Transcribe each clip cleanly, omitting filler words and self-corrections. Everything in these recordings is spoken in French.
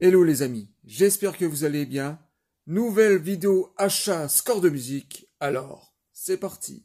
Hello les amis, j'espère que vous allez bien. Nouvelle vidéo achat score de musique, alors c'est parti.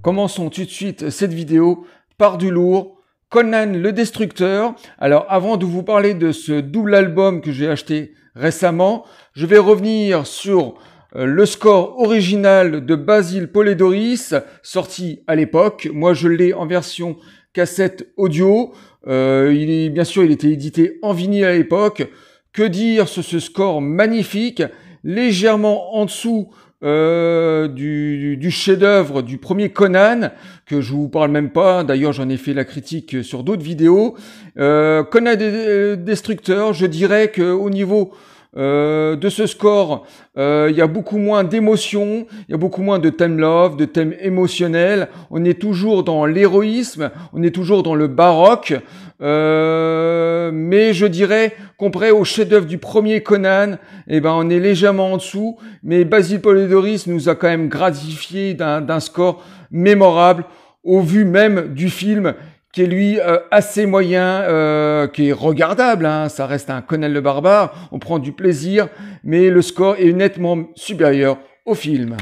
Commençons tout de suite cette vidéo par du lourd. Conan le Destructeur. Alors avant de vous parler de ce double album que j'ai acheté récemment, je vais revenir sur le score original de Basil Poledouris, sorti à l'époque. Moi, je l'ai en version cassette audio. Bien sûr, il était édité en vinyle à l'époque. Que dire sur ce score magnifique, légèrement en dessous du chef-d'œuvre du premier Conan, que je vous parle même pas. D'ailleurs, j'en ai fait la critique sur d'autres vidéos. Conan Destructeur, je dirais que au niveau de ce score, il y a beaucoup moins d'émotions, il y a beaucoup moins de thème love, de thème émotionnel. On est toujours dans l'héroïsme, on est toujours dans le baroque, mais je dirais, comparé au chef-d'œuvre du premier Conan, on est légèrement en dessous. Mais Basil Poledouris nous a quand même gratifié d'un score mémorable, au vu même du film, qui est lui assez moyen, qui est regardable, hein. Ça reste un Conan le Barbare, on prend du plaisir, mais le score est nettement supérieur au film.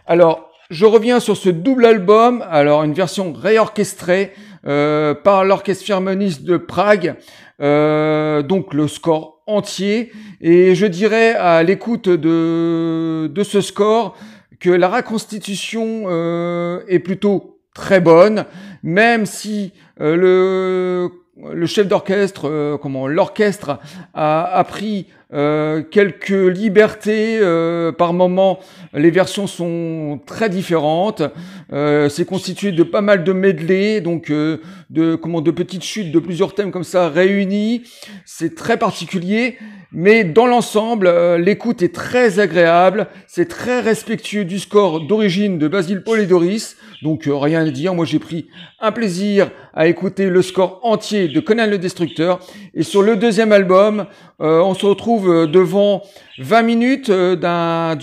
Alors, je reviens sur ce double album, alors une version réorchestrée par l'Orchestre Philharmonique de Prague, donc le score entier, et je dirais à l'écoute de ce score que la reconstitution est plutôt très bonne, même si le chef d'orchestre, l'orchestre a pris quelques libertés par moment. Les versions sont très différentes. C'est constitué de pas mal de medley, donc de petites chutes de plusieurs thèmes comme ça réunis. C'est très particulier. Mais dans l'ensemble, l'écoute est très agréable, c'est très respectueux du score d'origine de Basil Poledouris, donc rien à dire. Moi j'ai pris un plaisir à écouter le score entier de Conan le Destructeur. Et sur le deuxième album, on se retrouve devant 20 minutes d'un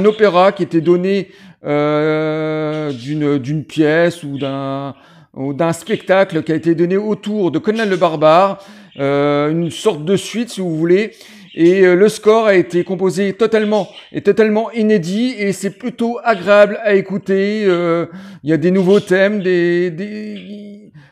opéra qui était donné d'une pièce ou d'un spectacle qui a été donné autour de Conan le Barbare, une sorte de suite si vous voulez, et le score a été composé totalement inédit, et c'est plutôt agréable à écouter. Il y a des nouveaux thèmes,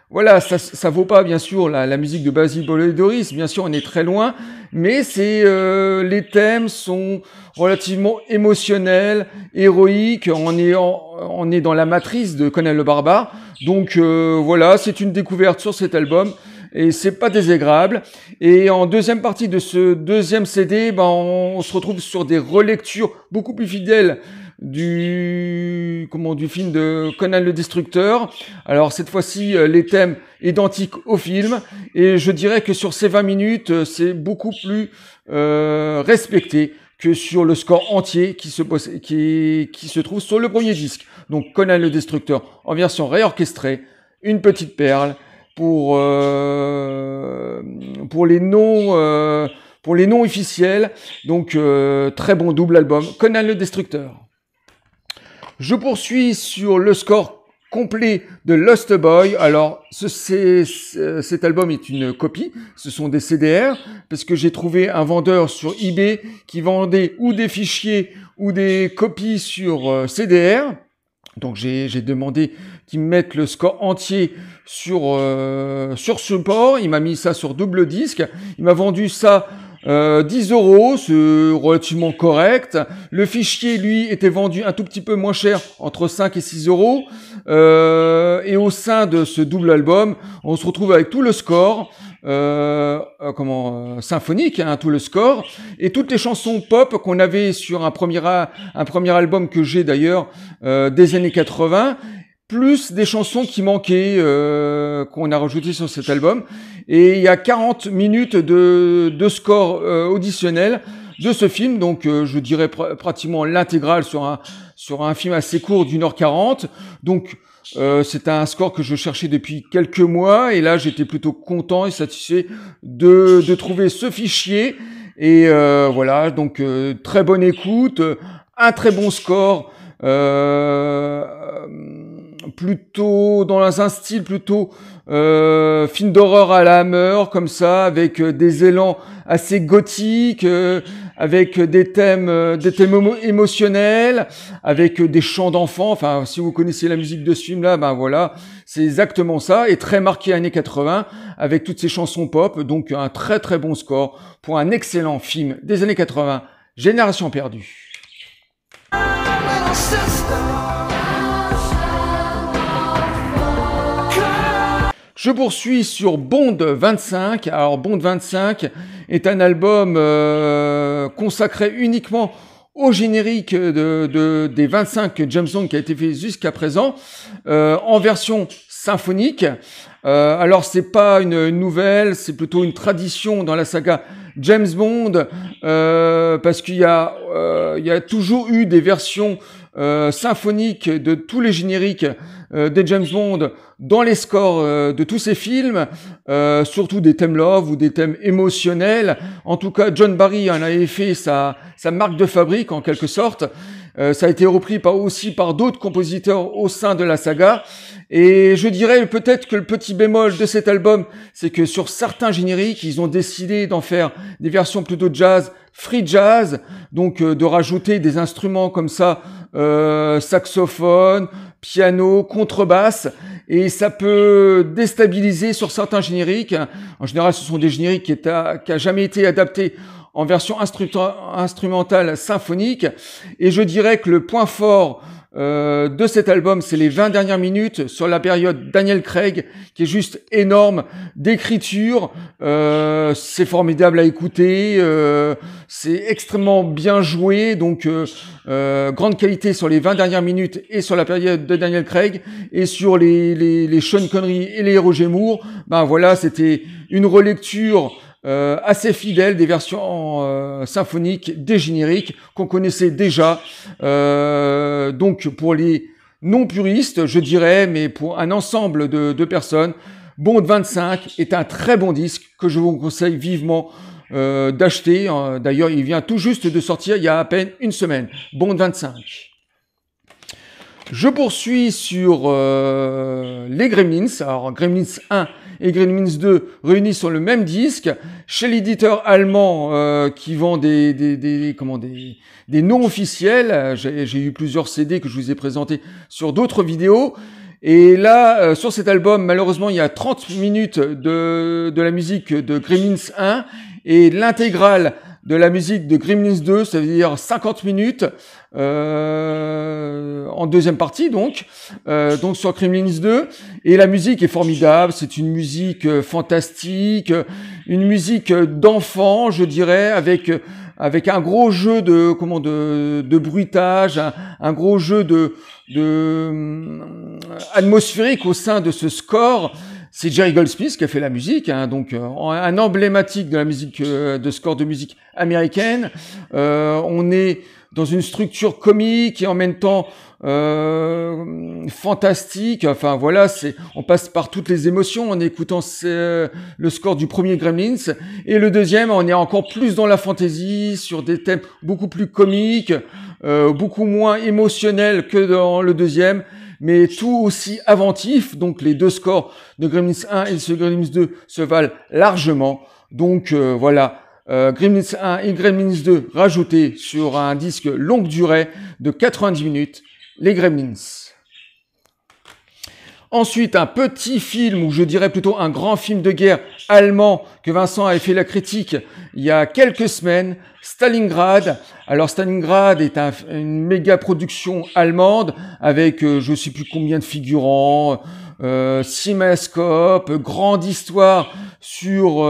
voilà, ça vaut pas bien sûr la musique de Basil Poledouris, bien sûr on est très loin, mais les thèmes sont relativement émotionnels, héroïques. On est dans la matrice de Conan le Barbare, donc voilà, c'est une découverte sur cet album. Et c'est pas désagréable. Et en deuxième partie de ce deuxième CD, on se retrouve sur des relectures beaucoup plus fidèles du film de Conan le Destructeur. Alors cette fois-ci, les thèmes identiques au film. Et je dirais que sur ces 20 minutes, c'est beaucoup plus respecté que sur le score entier qui se trouve sur le premier disque. Donc Conan le Destructeur en version réorchestrée, une petite perle. Pour les noms officiels, donc très bon double album Conan le Destructeur. Je poursuis sur le score complet de Lost Boy. Alors cet album est une copie, ce sont des CDR, parce que j'ai trouvé un vendeur sur eBay qui vendait ou des fichiers ou des copies sur CDR. Donc j'ai demandé qu'il me mette le score entier sur support. Il m'a mis ça sur double disque. Il m'a vendu ça 10 €, c'est relativement correct. Le fichier, lui, était vendu un tout petit peu moins cher, entre 5 et 6 €. Et au sein de ce double album, on se retrouve avec tout le score, symphonique, hein, tout le score, et toutes les chansons pop qu'on avait sur un premier album que j'ai d'ailleurs des années 80, plus des chansons qui manquaient, qu'on a rajoutées sur cet album. Et il y a 40 minutes de score auditionnel de ce film, donc je dirais pratiquement l'intégrale sur un film assez court d'1h40. Donc c'est un score que je cherchais depuis quelques mois, et là j'étais plutôt content et satisfait de trouver ce fichier. Et voilà, donc très bonne écoute, un très bon score plutôt dans un style plutôt film d'horreur à la Hammer, comme ça, avec des élans assez gothiques, avec des thèmes émotionnels, avec des chants d'enfants. Enfin, si vous connaissez la musique de ce film-là, ben voilà, c'est exactement ça, et très marqué années 80, avec toutes ces chansons pop. Donc un très très bon score pour un excellent film des années 80, Génération perdue. Je poursuis sur Bond 25. Alors Bond 25 est un album consacré uniquement au générique des 25 James Bond qui a été fait jusqu'à présent, en version symphonique. Alors c'est pas une nouvelle, c'est plutôt une tradition dans la saga James Bond, parce qu'il y a toujours eu des versions symphoniques de tous les génériques des James Bond dans les scores de tous ces films, surtout des thèmes love ou des thèmes émotionnels. En tout cas, John Barry en avait fait sa marque de fabrique en quelque sorte. Ça a été repris aussi par d'autres compositeurs au sein de la saga. Et je dirais peut-être que le petit bémol de cet album, c'est que sur certains génériques, ils ont décidé d'en faire des versions plutôt jazz, free jazz, donc de rajouter des instruments comme ça, saxophone, piano, contrebasse, et ça peut déstabiliser sur certains génériques. En général, ce sont des génériques qui a jamais été adaptés en version instrumentale symphonique. Et je dirais que le point fort de cet album, c'est les 20 dernières minutes sur la période Daniel Craig, qui est juste énorme d'écriture. C'est formidable à écouter, c'est extrêmement bien joué, donc grande qualité sur les 20 dernières minutes et sur la période de Daniel Craig, et sur les Sean Connery et les Roger Moore, ben voilà, c'était une relecture assez fidèle des versions symphoniques des génériques qu'on connaissait déjà. Donc pour les non-puristes, je dirais, mais pour un ensemble de personnes, Bond 25 est un très bon disque que je vous conseille vivement d'acheter. D'ailleurs, il vient tout juste de sortir il y a à peine une semaine. Bond 25. Je poursuis sur les Gremlins. Alors Gremlins 1 et Gremlins 2 réunis sur le même disque chez l'éditeur allemand qui vend des noms officiels. J'ai eu plusieurs CD que je vous ai présentés sur d'autres vidéos. Et là, sur cet album, malheureusement, il y a 30 minutes de la musique de Gremlins 1 et l'intégrale de la musique de Gremlins 2, ça veut dire 50 minutes en deuxième partie donc sur Gremlins 2, et la musique est formidable, c'est une musique fantastique, une musique d'enfant, je dirais, avec un gros jeu de bruitage, un gros jeu de atmosphérique au sein de ce score. C'est Jerry Goldsmith qui a fait la musique, hein, donc un emblématique de la musique, de score de musique américaine. On est dans une structure comique et en même temps fantastique. Enfin voilà, on passe par toutes les émotions en écoutant le score du premier Gremlins, et le deuxième, on est encore plus dans la fantaisie, sur des thèmes beaucoup plus comiques, beaucoup moins émotionnels que dans le deuxième, mais tout aussi inventif. Donc les deux scores de Gremlins 1 et de Gremlins 2 se valent largement. Donc voilà, Gremlins 1 et Gremlins 2 rajoutés sur un disque longue durée de 90 minutes, les Gremlins. Ensuite, un petit film, ou je dirais plutôt un grand film de guerre allemand que Vincent avait fait la critique il y a quelques semaines, Stalingrad. Alors Stalingrad est une méga production allemande avec je ne sais plus combien de figurants, cinémascope, grande histoire sur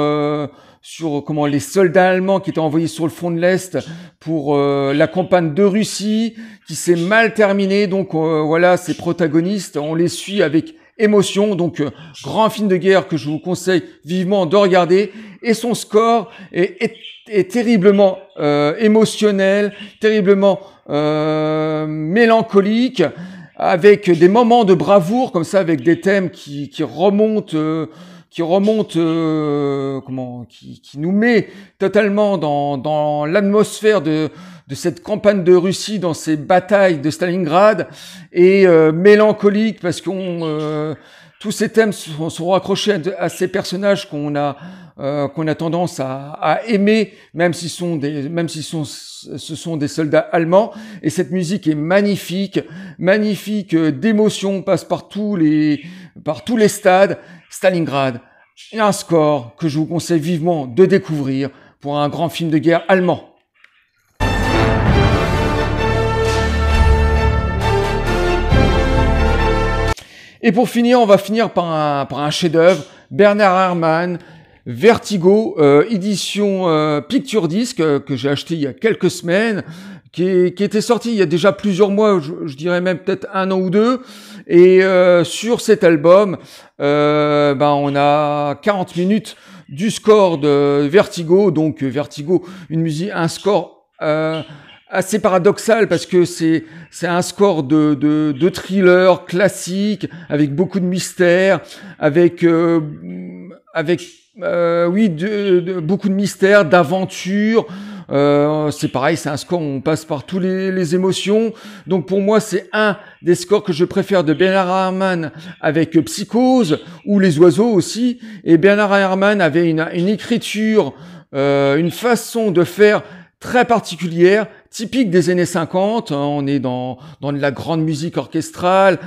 les soldats allemands qui étaient envoyés sur le front de l'Est pour la campagne de Russie, qui s'est mal terminée. Donc voilà, ces protagonistes, on les suit avec émotion. Donc grand film de guerre que je vous conseille vivement de regarder. Et son score est terriblement émotionnel, terriblement mélancolique, avec des moments de bravoure comme ça, avec des thèmes qui remontent, qui nous met totalement dans l'atmosphère de cette campagne de Russie dans ces batailles de Stalingrad et mélancolique parce qu'on tous ces thèmes sont raccrochés à ces personnages qu'on a tendance à aimer, même s'ils sont ce sont des soldats allemands. Et cette musique est magnifique, magnifique d'émotion, passe par tous les stades. Stalingrad, un score que je vous conseille vivement de découvrir pour un grand film de guerre allemand. Et pour finir, on va finir par un chef-d'œuvre, Bernard Herrmann, Vertigo, édition Picture Disc, que j'ai acheté il y a quelques semaines, qui était sorti il y a déjà plusieurs mois, je dirais même peut-être 1 an ou 2. Et sur cet album, on a 40 minutes du score de Vertigo. Donc Vertigo, un score assez paradoxal parce que c'est un score de thriller classique avec beaucoup de mystère, avec beaucoup de mystère, d'aventure. C'est pareil, c'est un score où on passe par tous les émotions. Donc pour moi, c'est un des scores que je préfère de Bernard Herrmann avec Psychose ou Les Oiseaux aussi. Et Bernard Herrmann avait une écriture, une façon de faire très particulière, typique des années 50. On est dans de la grande musique orchestrale,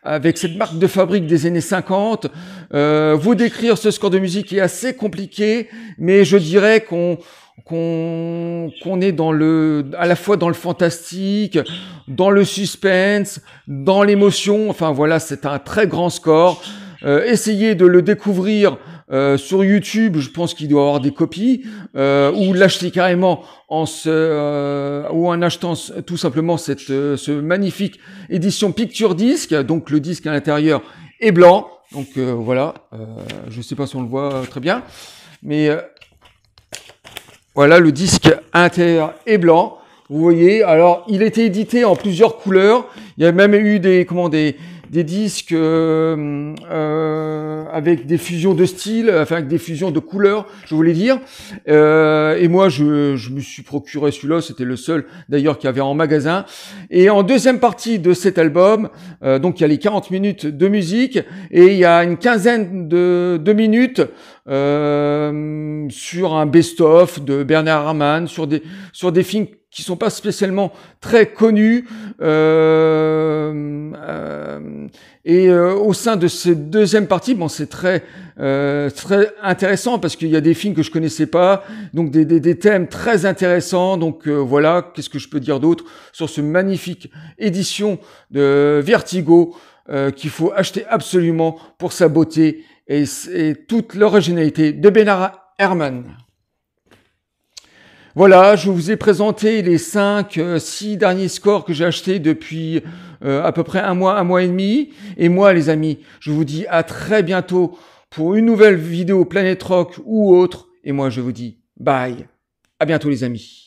avec cette marque de fabrique des années 50. Vous décrire ce score de musique est assez compliqué, mais je dirais qu'on est à la fois dans le fantastique, dans le suspense, dans l'émotion. Enfin voilà, c'est un très grand score. Essayez de le découvrir sur YouTube, je pense qu'il doit avoir des copies, ou l'acheter carrément ou en achetant tout simplement ce magnifique édition Picture Disc. Donc le disque à l'intérieur est blanc. Donc voilà, je ne sais pas si on le voit très bien, mais voilà, le disque à l'intérieur est blanc. Vous voyez, alors il était édité en plusieurs couleurs. Il y a même eu des disques avec des fusions de style, enfin avec des fusions de couleurs, je voulais dire. Et moi, je me suis procuré celui-là, c'était le seul d'ailleurs qu'il y avait en magasin. Et en deuxième partie de cet album, donc il y a les 40 minutes de musique et il y a une quinzaine de minutes sur un best-of de Bernard Herrmann, sur des films qui sont pas spécialement très connus, et au sein de cette deuxième partie, c'est très intéressant parce qu'il y a des films que je connaissais pas, donc des thèmes très intéressants. Donc voilà, qu'est-ce que je peux dire d'autre sur ce magnifique édition de Vertigo qu'il faut acheter absolument pour sa beauté et toute l'originalité de Bernard Herrmann. Voilà, je vous ai présenté les 6 derniers scores que j'ai achetés depuis à peu près un mois et demi. Et moi, les amis, je vous dis à très bientôt pour une nouvelle vidéo Planète Rock ou autre. Et moi, je vous dis bye. À bientôt, les amis.